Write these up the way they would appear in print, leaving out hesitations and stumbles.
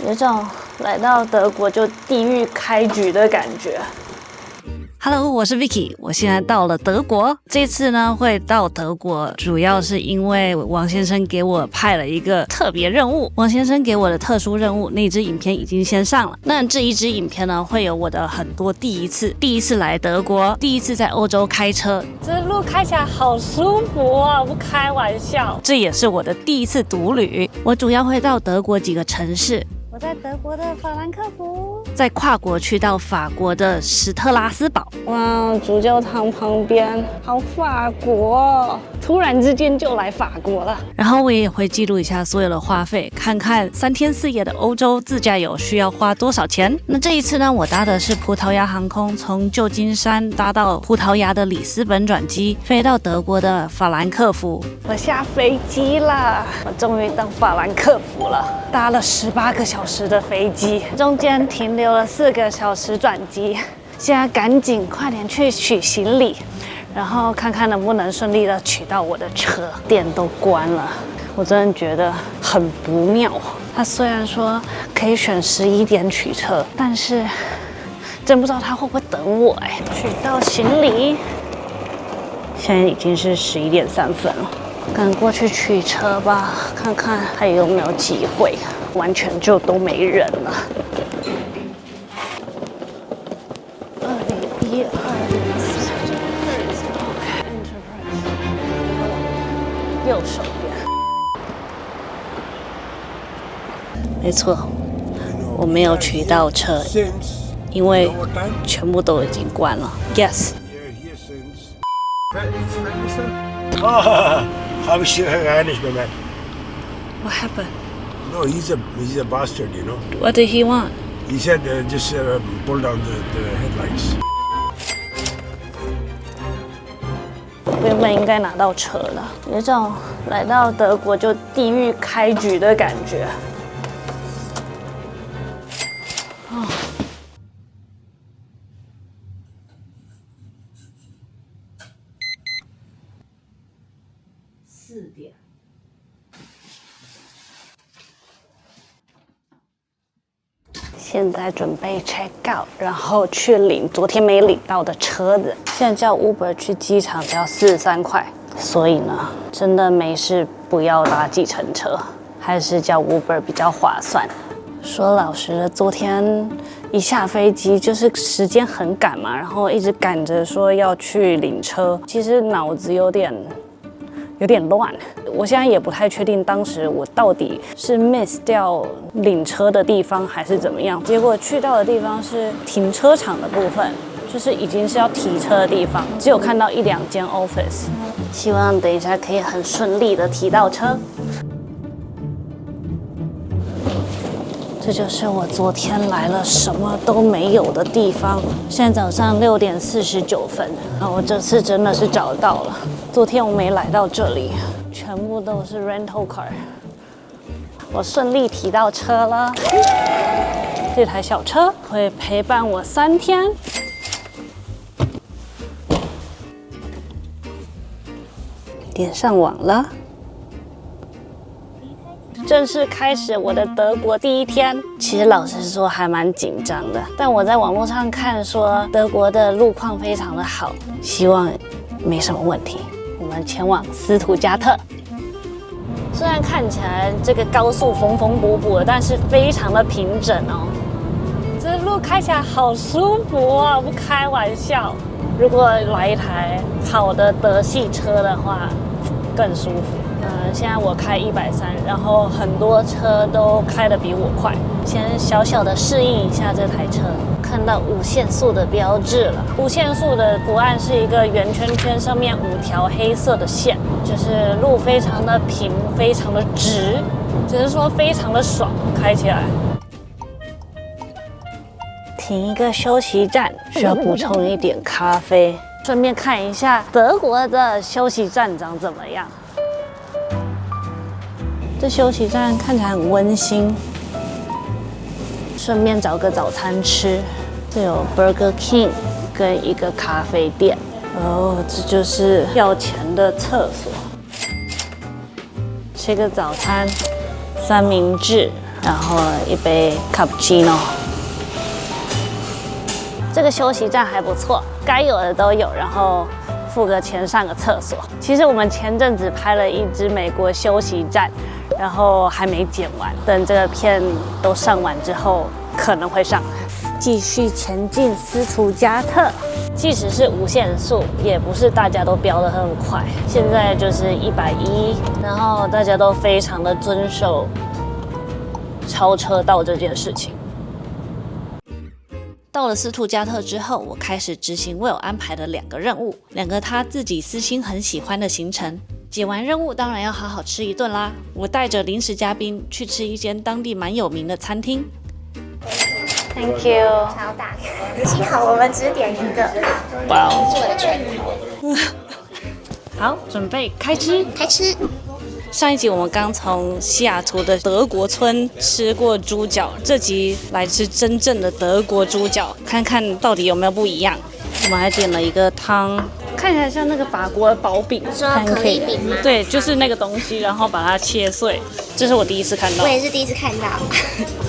有种来到德国就地狱开局的感觉。Hello， 我是 Vicky， 我现在到了德国。这次呢会到德国，主要是因为王先生给我派了一个特别任务。王先生给我的特殊任务，那支影片已经先上了。那这一支影片呢，会有我的很多第一次：第一次来德国，第一次在欧洲开车，这路开起来好舒服啊，不开玩笑。这也是我的第一次独旅。我主要会到德国几个城市。我在德国的法兰克福，再跨国去到法国的史特拉斯堡。哇，主教堂旁边，好法国哦！突然之间就来法国了。然后我也会记录一下所有的花费，看看3天4夜的欧洲自驾游需要花多少钱。那这一次呢，我搭的是葡萄牙航空，从旧金山搭到葡萄牙的里斯本转机，飞到德国的法兰克福。我下飞机了，我终于到法兰克福了，搭了18个小时的飞机，中间停留了4个小时转机。现在赶紧快点去取行李，然后看看能不能顺利的取到我的车。店都关了，我真的觉得很不妙。他虽然说可以选11点取车，但是真不知道他会不会等我取到行李，现在已经是11点3分了，赶过去取车吧，看看还有没有机会。完全就都没人了。2012右手边，没错，我没有取到车，因为全部都已经关了。Yes。Habe ich gar nicht mehr. What happened? No, he's a bastard, you know. What did he want? He said just pull down the headlights. 原本应该拿到车的，有种来到德国就地狱开局的感觉。4点。现在准备 check out， 然后去领昨天没领到的车子。现在叫 Uber 去机场只要43块，所以呢，真的没事不要搭计程车，还是叫 Uber 比较划算。说老实的，昨天一下飞机就是时间很赶嘛，然后一直赶着说要去领车，其实脑子有点乱。我现在也不太确定当时我到底是 miss 掉领车的地方还是怎么样。结果去到的地方是停车场的部分，就是已经是要提车的地方，只有看到1-2间 office。希望等一下可以很顺利的提到车。这就是我昨天来了什么都没有的地方。现在早上6点49分，我这次真的是找到了。昨天我没来到这里，全部都是 rental car。我顺利提到车了，这台小车会陪伴我3天。点上网了。正式开始我的德国第1天，其实老实说还蛮紧张的，但我在网络上看说德国的路况非常的好，希望没什么问题。我们前往斯图加特，虽然看起来这个高速缝缝补补的，但是非常的平整哦。这路开起来好舒服啊，不开玩笑。如果来一台好的德系车的话，更舒服。现在我开130，然后很多车都开得比我快。先小小的适应一下这台车，看到5限速的标志了。5限速的图案是一个圆圈圈，上面5条黑色的线，就是路非常的平，非常的直，只是说非常的爽，开起来。停一个休息站，需要补充一点咖啡，顺便看一下德国的休息站长怎么样。这休息站看起来很温馨，顺便找个早餐吃。这有 Burger King 跟一个咖啡店。哦，这就是要钱的厕所。吃个早餐，三明治，然后一杯 cappuccino。这个休息站还不错，该有的都有，然后付个钱上个厕所。其实我们前阵子拍了一支美国休息站，然后还没剪完，等这个片都上完之后可能会上。继续前进斯图加特，即使是无限速，也不是大家都飙得很快。现在就是110，然后大家都非常的遵守超车道这件事情。到了斯图加特之后，我开始执行 Will 安排的2个任务，2个他自己私心很喜欢的行程。解完任务，当然要好好吃一顿啦。我带着临时嘉宾去吃一间当地蛮有名的餐厅。Thank you。超大，幸好我们只点一个。哇这是我的拳头。好，准备开吃。开吃。上一集我们刚从西雅图的德国村吃过猪脚，这集来吃真正的德国猪脚，看看到底有没有不一样。我们还点了一个汤，看起来像那个法国的薄饼，说可丽饼吗？对，就是那个东西，然后把它切碎。这是我第一次看到。我也是第一次看到，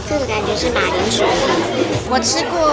这个感觉是马铃薯。我吃过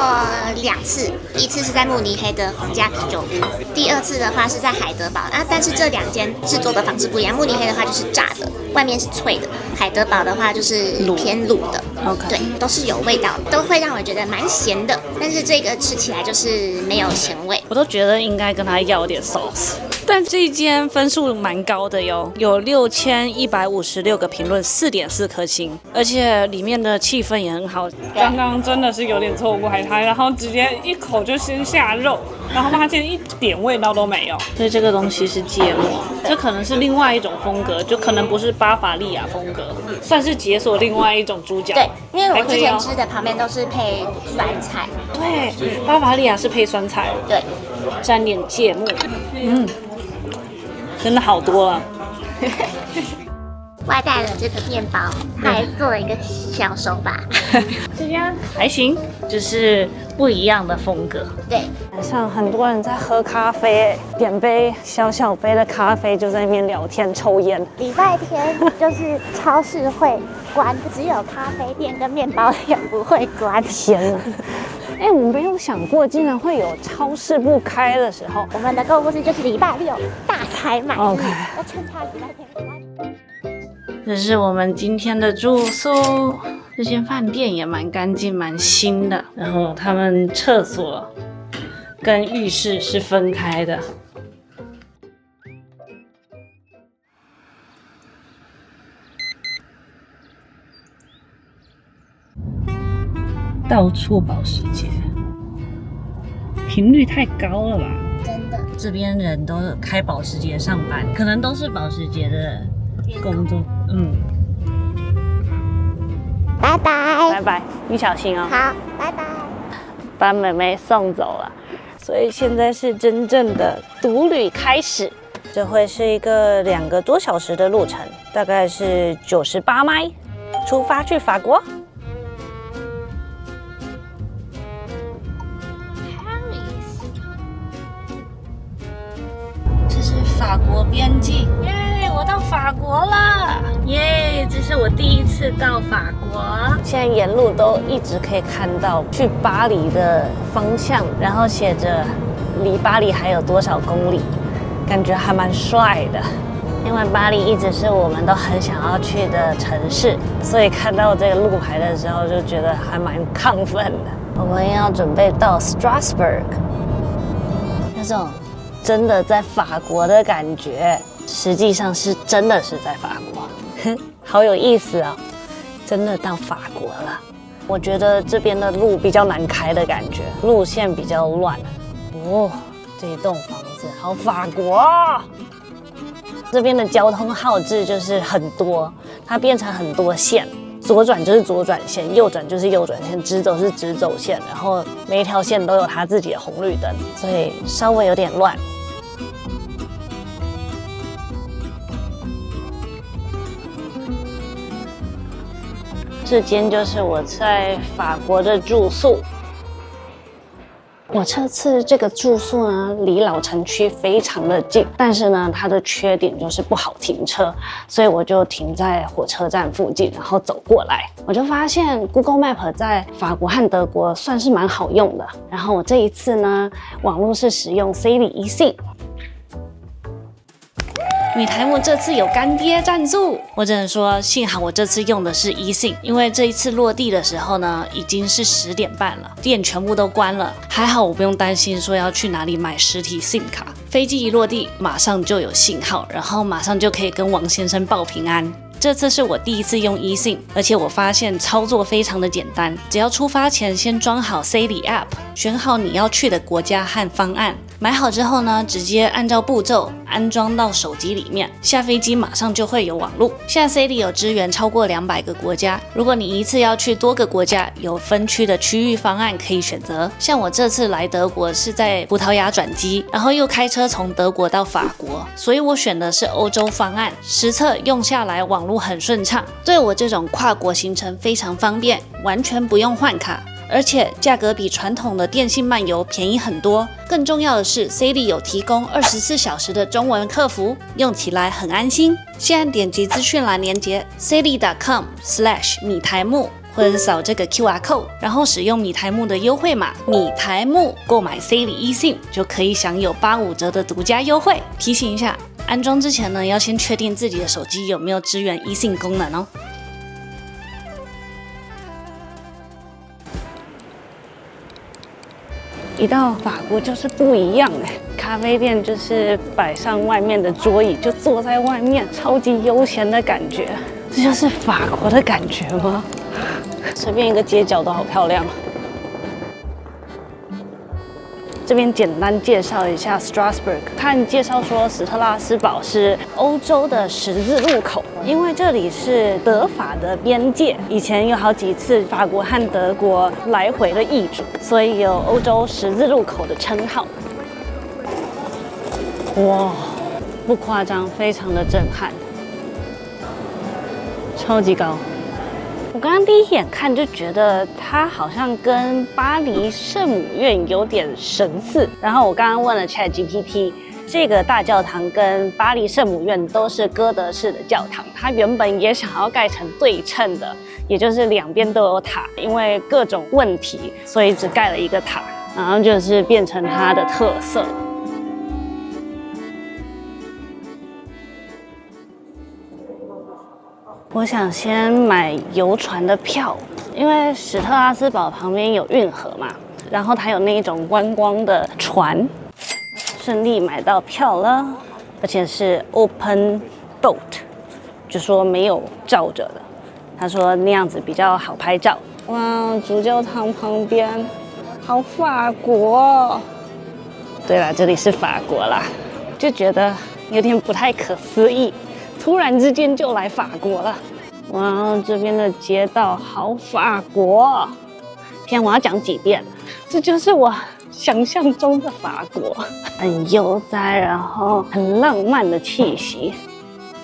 2次，一次是在慕尼黑的皇家啤酒屋，第2次的话是在海德堡啊。但是这2间制作的方式不一样，慕尼黑的话就是炸的，外面是脆的；海德堡的话就是偏卤的。OK， 对，都是有味道，都会让我觉得蛮咸的。但是这个吃起来就是没有咸味。我都觉得应该跟他要点 sauce。但这一间分数蛮高的哟，有6156个评论，4.4颗星，而且里面的气氛也很好。刚刚真的是有点错过海苔，然后直接一口就先下肉，然后发现一点味道都没有。所以这个东西是芥末，这可能是另外一种风格，就可能不是巴伐利亚风格，算是解锁另外一种猪脚。对，因为我之前还可以哦吃的旁边都是配酸菜。对，巴伐利亚是配酸菜，对，沾点芥末，真的好多了。外带了这个面包，还做了一个小手把。这边还行，就是不一样的风格。对，晚上很多人在喝咖啡，点杯小小杯的咖啡就在那边聊天抽烟。礼拜天就是超市会关，只有咖啡店跟面包店不会关。天哪！哎，我没有想过竟然会有超市不开的时候。我们的购物日就是礼拜6大采买日， OK 要趁它礼拜天关。这是我们今天的住宿，这间饭店也蛮干净、蛮新的。然后他们厕所跟浴室是分开的。到处保时捷，频率太高了吧？真的，这边人都开保时捷上班，可能都是保时捷的工作。拜拜。拜拜，你小心哦。好，拜拜。把妹妹送走了，所以现在是真正的独旅开始。这会是一个2个多小时的路程，大概是98迈，出发去法国。这是法国边境，耶！我到法国了，耶！这是我第一次到法国。现在沿路都一直可以看到去巴黎的方向，然后写着离巴黎还有多少公里，感觉还蛮帅的。因为巴黎一直是我们都很想要去的城市，所以看到这个路牌的时候就觉得还蛮亢奋的。我们要准备到 Strasbourg， 那种真的在法国的感觉，实际上是真的是在法国，好有意思啊、哦！真的到法国了。我觉得这边的路比较难开的感觉，路线比较乱。哦，这一栋房子好法国哦。这边的交通号志就是很多，它变成很多线，左转就是左转线，右转就是右转线，直走是直走线，然后每一条线都有它自己的红绿灯，所以稍微有点乱。这间就是我在法国的住宿，我这次这个住宿呢，离老城区非常的近，但是呢，它的缺点就是不好停车，所以我就停在火车站附近，然后走过来。我就发现 Google Map 在法国和德国算是蛮好用的。然后我这一次呢，网络是使用 Celi eSIM。米台木这次有干爹赞助，我只能说幸好我这次用的是eSIM，因为这一次落地的时候呢，已经是10点半了，店全部都关了。还好我不用担心说要去哪里买实体 SIM 卡，飞机一落地马上就有信号，然后马上就可以跟王先生报平安。这次是我第一次用eSIM，而且我发现操作非常的简单，只要出发前先装好 Celi App， 选好你要去的国家和方案，买好之后呢，直接按照步骤安装到手机里面，下飞机马上就会有网路。现在 Celi 有支援超过200个国家，如果你一次要去多个国家，有分区的区域方案可以选择。像我这次来德国是在葡萄牙转机，然后又开车从德国到法国，所以我选的是欧洲方案，实测用下来网路很顺畅，对我这种跨国行程非常方便，完全不用换卡。而且价格比传统的电信漫游便宜很多。更重要的是 ，Celi 有提供24小时的中文客服，用起来很安心。现在点击资讯栏连结 celi.com/米台木，或者是扫这个 QR code， 然后使用米台木的优惠码米台木购买 Celi eSIM， 就可以享有85折的独家优惠。提醒一下，安装之前呢，要先确定自己的手机有没有支援 eSIM 功能哦。一到法国就是不一样哎，咖啡店就是摆上外面的桌椅，就坐在外面，超级悠闲的感觉。这就是法国的感觉吗？随便一个街角都好漂亮。这边简单介绍一下 Strasbourg。看介绍说，史特拉斯堡是欧洲的十字路口，因为这里是德法的边界，以前有好几次法国和德国来回的易主，所以有欧洲十字路口的称号。哇，不夸张，非常的震撼，超级高。我刚刚第一眼看就觉得它好像跟巴黎圣母院有点神似，然后我刚刚问了 ChatGPT， 这个大教堂跟巴黎圣母院都是哥德式的教堂，它原本也想要盖成对称的，也就是两边都有塔，因为各种问题，所以只盖了一个塔，然后就是变成它的特色。我想先买游船的票，因为史特拉斯堡旁边有运河嘛，然后它有那一种观光的船，顺利买到票了，而且是 open boat， 就说没有罩着的。他说那样子比较好拍照。哇，主教堂旁边，好法国哦。对了，这里是法国啦，就觉得有点不太可思议。突然之间就来法国了，哇！这边的街道好法国，天，我要讲几遍？这就是我想象中的法国，很悠哉，然后很浪漫的气息。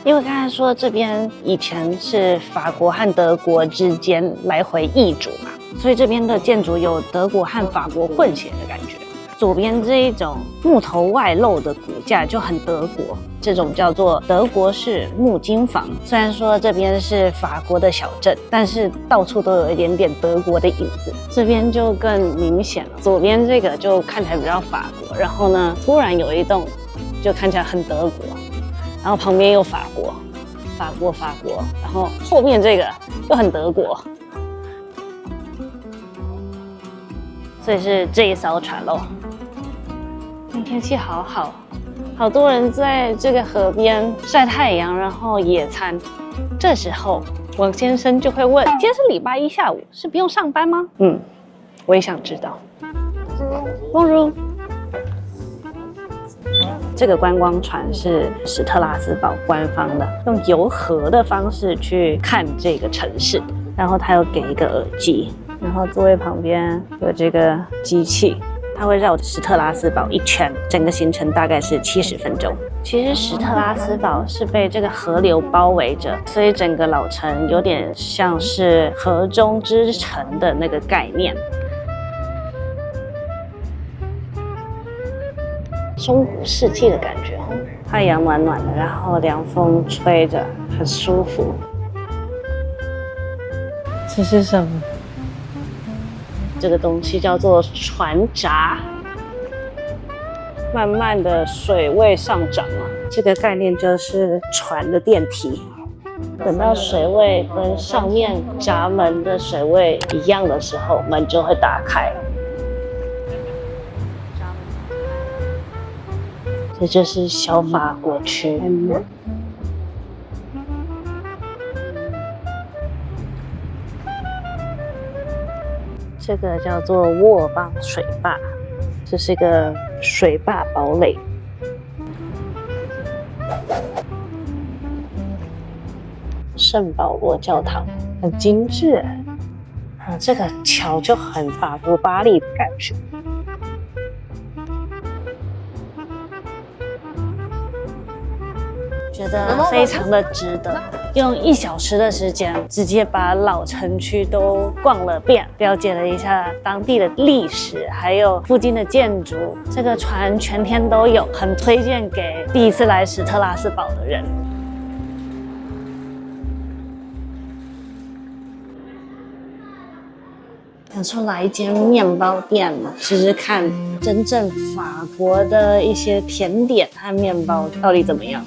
因为刚才说这边以前是法国和德国之间来回易主嘛，所以这边的建筑有德国和法国混血的感觉。左边这一种木头外露的骨架就很德国，这种叫做德国式木金房。虽然说这边是法国的小镇，但是到处都有一点点德国的影子。这边就更明显了，左边这个就看起来比较法国，然后呢，突然有一栋就看起来很德国，然后旁边又法国，然后后面这个又很德国。所以是这一艘船喽。天气好好，好多人在这个河边晒太阳，然后野餐。这时候王先生就会问：今天是礼拜一下午，是不用上班吗？我也想知道。Bonjour。这个观光船是史特拉斯堡官方的，用游河的方式去看这个城市。然后他有给一个耳机，然后座位旁边有这个机器。它会绕史特拉斯堡一圈，整个行程大概是70分钟。其实史特拉斯堡是被这个河流包围着，所以整个老城有点像是河中之城的那个概念。中古世纪的感觉。太阳暖暖的，然后凉风吹着，很舒服。这是什么？这个东西叫做船闸。慢慢的水位上涨了，这个概念就是船的电梯。等到水位跟上面闸门的水位一样的时候，门就会打开。这就是小法国区。这个叫做沃邦水坝，这是一个水坝堡垒。圣保罗教堂很精致，这个桥就很法国巴黎的感觉。觉得非常的值得，用1小时的时间，直接把老城区都逛了遍，了解了一下当地的历史，还有附近的建筑。这个船全天都有，很推荐给第一次来史特拉斯堡的人。想说来一间面包店试试看，真正法国的一些甜点和面包到底怎么样。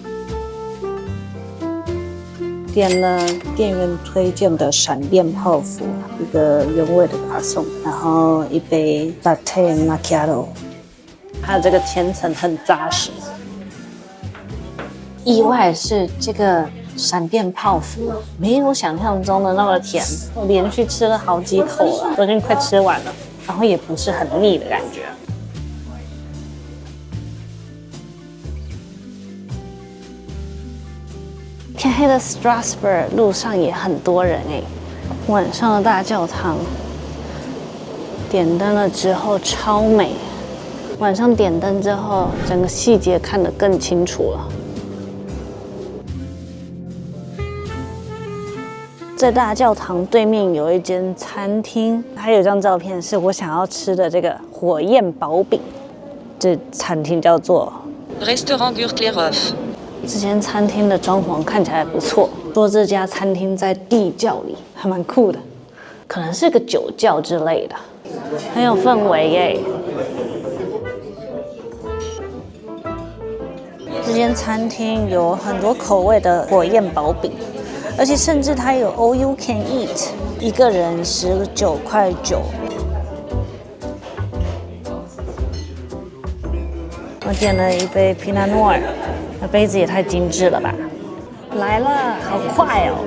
点了店员推荐的闪电泡芙，一个原味的卡颂，然后一杯 latte macchiato， 它的这个千层很扎实。意外是这个闪电泡芙没有想象中的那么甜，我连续吃了好几口了，都已经快吃完了，然后也不是很腻的感觉。天黑的 Strasbourg 路上也很多人哎，晚上的大教堂点灯了之后超美，晚上点灯之后，整个细节看得更清楚了。在大教堂对面有一间餐厅，还有一张照片是我想要吃的这个火焰薄饼。这餐厅叫做 Restaurant Gurtlerhof。这间餐厅的装潢看起来不错，说这家餐厅在地窖里，还蛮酷的，可能是个酒窖之类的，很有氛围耶。这间餐厅有很多口味的火焰薄饼，而且甚至它有 All You Can Eat， 一个人19.9块。我点了一杯 Pinot Noir。那杯子也太精致了吧！来了，好快哦！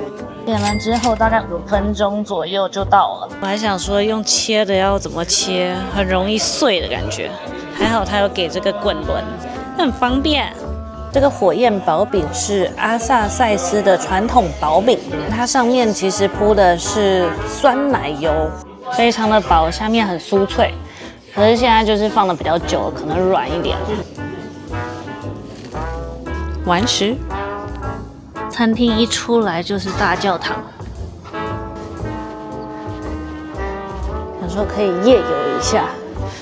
点完之后大概5分钟左右就到了。我还想说用切的要怎么切，很容易碎的感觉。还好它有给这个滚轮，很方便。这个火焰薄饼是阿萨塞斯的传统薄饼，它上面其实铺的是酸奶油，非常的薄，下面很酥脆。可是现在就是放的比较久，可能软一点。完食，餐厅一出来就是大教堂，想说可以夜游一下，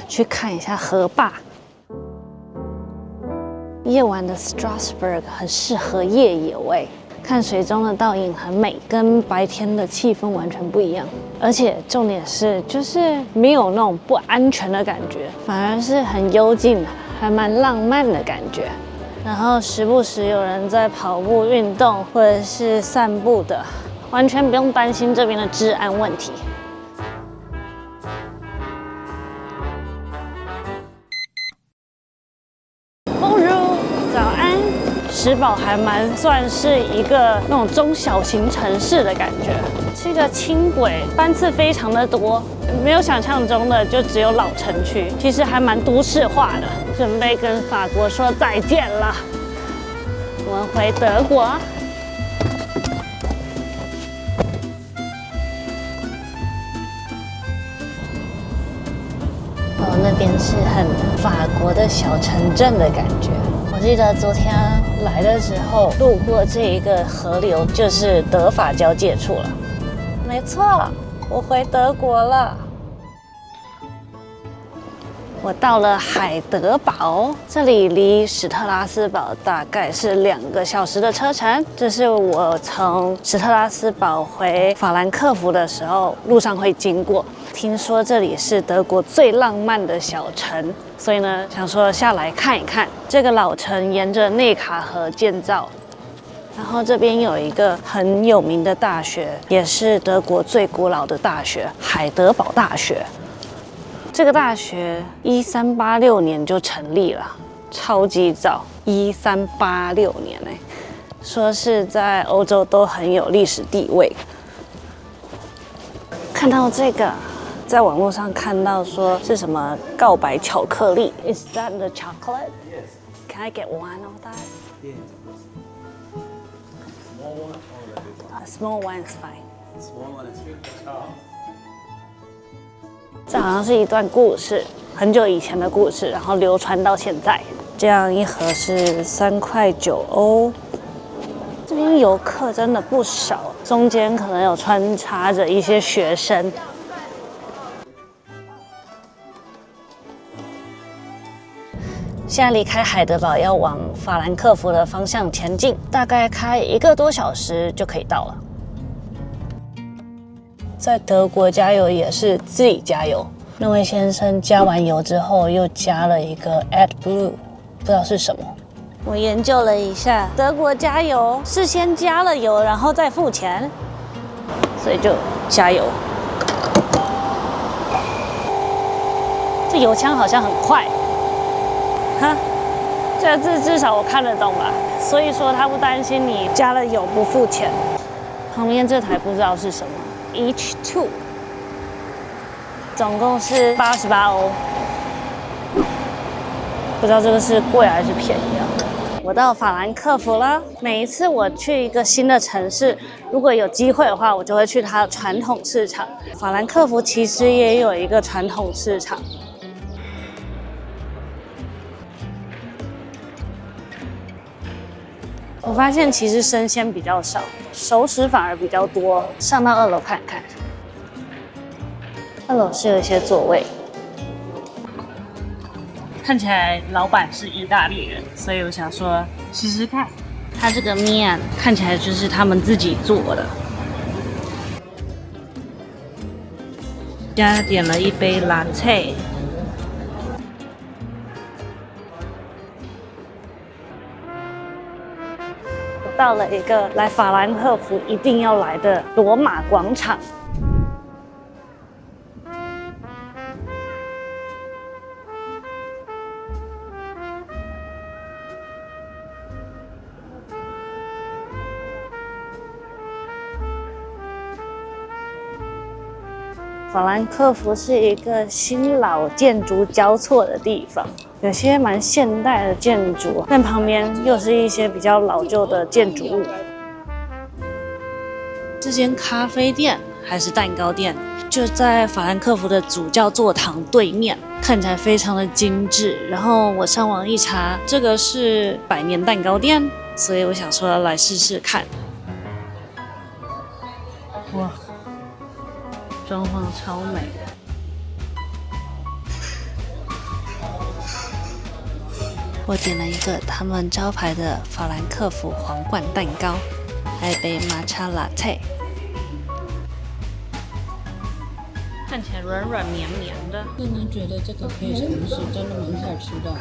去看一下河坝。夜晚的 Strasbourg 很适合夜游哎，看水中的倒影很美，跟白天的气氛完全不一样。而且重点是，就是没有那种不安全的感觉，反而是很幽静，还蛮浪漫的感觉。然后时不时有人在跑步运动或者是散步的，完全不用担心这边的治安问题。Bonjour， 早安。史堡还蛮算是一个那种中小型城市的感觉，这个轻轨班次非常的多，没有想象中的就只有老城区，其实还蛮都市化的。准备跟法国说再见了，我们回德国。那边是很法国的小城镇的感觉。我记得昨天来的时候路过这一个河流，就是德法交界处了。没错，我回德国了。我到了海德堡，这里离史特拉斯堡大概是2个小时的车程。这是我从史特拉斯堡回法兰克福的时候路上会经过。听说这里是德国最浪漫的小城，所以呢，想说下来看一看。这个老城沿着内卡河建造，然后这边有一个很有名的大学，也是德国最古老的大学——海德堡大学。这个大学1386年就成立了，超级早，1386年哎，说是在欧洲都很有历史地位。看到这个，在网络上看到说是什么告白巧克力 ？Is that the chocolate? Yes. Can I get one of that? Yes. Small one or the big one? A small one is fine. Small one is good. 这好像是一段故事，很久以前的故事，然后流传到现在。这样一盒是3.9块。这边游客真的不少，中间可能有穿插着一些学生。现在离开海德堡，要往法兰克福的方向前进，大概开1个多小时就可以到了。在德国加油也是自己加油，那位先生加完油之后又加了一个 AdBlue， 不知道是什么。我研究了一下，德国加油是先加了油，然后再付钱，所以就加油。这油枪好像很快，哈，这个字至少我看得懂吧？所以说他不担心你加了油不付钱。旁边这台不知道是什么。H2， 总共是88欧，不知道这个是贵还是便宜啊？我到法兰克福了。每一次我去一个新的城市，如果有机会的话，我就会去它的传统市场。法兰克福其实也有一个传统市场。我发现其实生鲜比较少，熟食反而比较多。上到2楼看看，2楼是有一些座位。看起来老板是意大利人，所以我想说试试看。他这个面看起来就是他们自己做的。现在点了一杯 latte。到了一个来法兰克福一定要来的罗马广场。法兰克福是一个新老建筑交错的地方，有些蛮现代的建筑，但旁边又是一些比较老旧的建筑物。这间咖啡店还是蛋糕店，就在法兰克福的主教座堂对面，看起来非常的精致。然后我上网一查，这个是100年蛋糕店，所以我想说来试试看。哇！装潢超美的，我点了一个他们招牌的法兰克福皇冠蛋糕，还有一杯抹茶 latte， 看起来软软绵绵的。个人觉得这个可以尝试，真的蛮好吃的。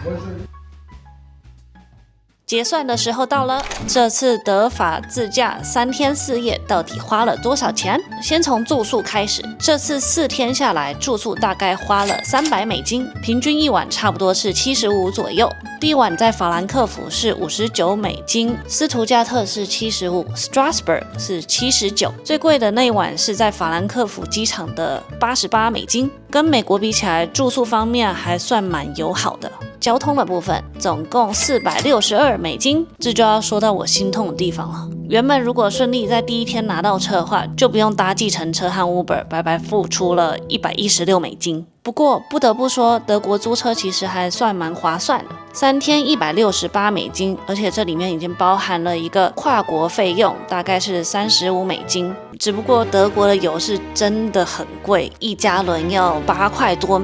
结算的时候到了，这次德法自驾3天4夜到底花了多少钱？先从住宿开始，这次4天下来，住宿大概花了$300，平均一晚差不多是75左右。第一晚在法兰克福是$59，斯图加特是75， Strasbourg 是79，最贵的那一晚是在法兰克福机场的$88，跟美国比起来，住宿方面还算蛮友好的。交通的部分总共$462，这就要说到我心痛的地方了。原本如果顺利在第一天拿到车的话，就不用搭计程车和 Uber， 白白付出了$116。不过不得不说，德国租车其实还算蛮划算的，3天$168，而且这里面已经包含了一个跨国费用，大概是$35。只不过德国的油是真的很贵，1加仑要$8块多。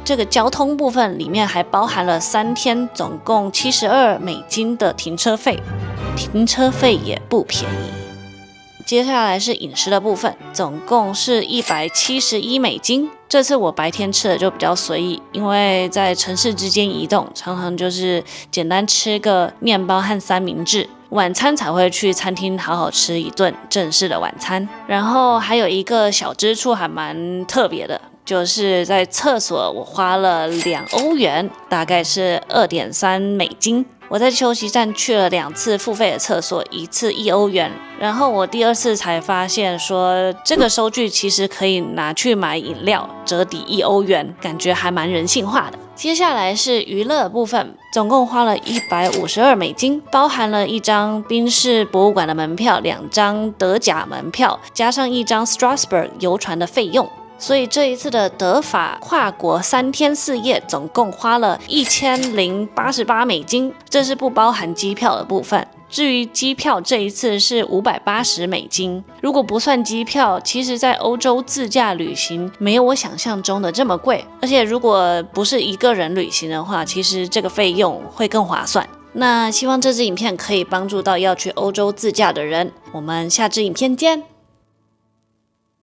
这个交通部分里面还包含了3天总共$72的停车费，停车费也不便宜。接下来是饮食的部分，总共是$171。这次我白天吃的就比较随意，因为在城市之间移动，常常就是简单吃个面包和三明治。晚餐才会去餐厅好好吃一顿正式的晚餐。然后还有一个小支出还蛮特别的，就是在厕所我花了$2，大概是$2.3。我在休息站去了2次付费的厕所，一次$1，然后我第2次才发现说这个收据其实可以拿去买饮料，折抵$1，感觉还蛮人性化的。接下来是娱乐部分，总共花了$152，包含了1张宾士博物馆的门票、2张德甲门票，加上1张 Strasbourg 游船的费用。所以这一次的德法跨国3天4夜总共花了$1088，这是不包含机票的部分。至于机票这一次是$580，如果不算机票，其实在欧洲自驾旅行没有我想象中的这么贵，而且如果不是一个人旅行的话，其实这个费用会更划算。那希望这支影片可以帮助到要去欧洲自驾的人，我们下支影片见。